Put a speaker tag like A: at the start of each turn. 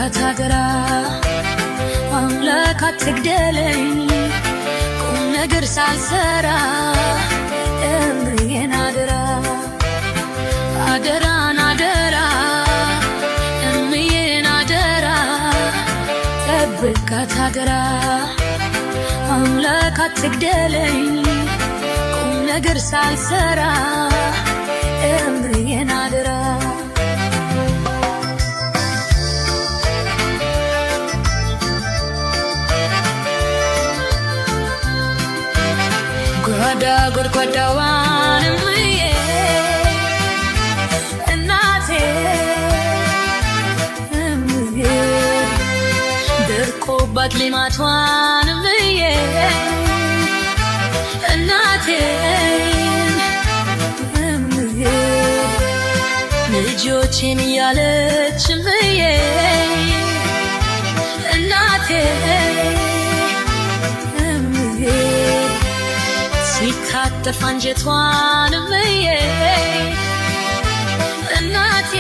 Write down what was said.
A: አደራ አምላክ አትግደለኝ ቁም ነገር ሳልሰራ እምዬን አደራ አደራን አደራ እምዬን አደራ ጠብቃት አደራ አምላክ አትግደለኝ ቁም ነገር ሳልሰራ እምዬን አደራ ጓዳ ጎድጓዳዋን እምዬ እናቴ እምዬ ደርቆባት ሌማቷን እምዬ እናቴ እምዬ ልጆቼን እያለች እምዬ እናቴ ሲታጠፍ አንጀቷን እምዬ እናቴ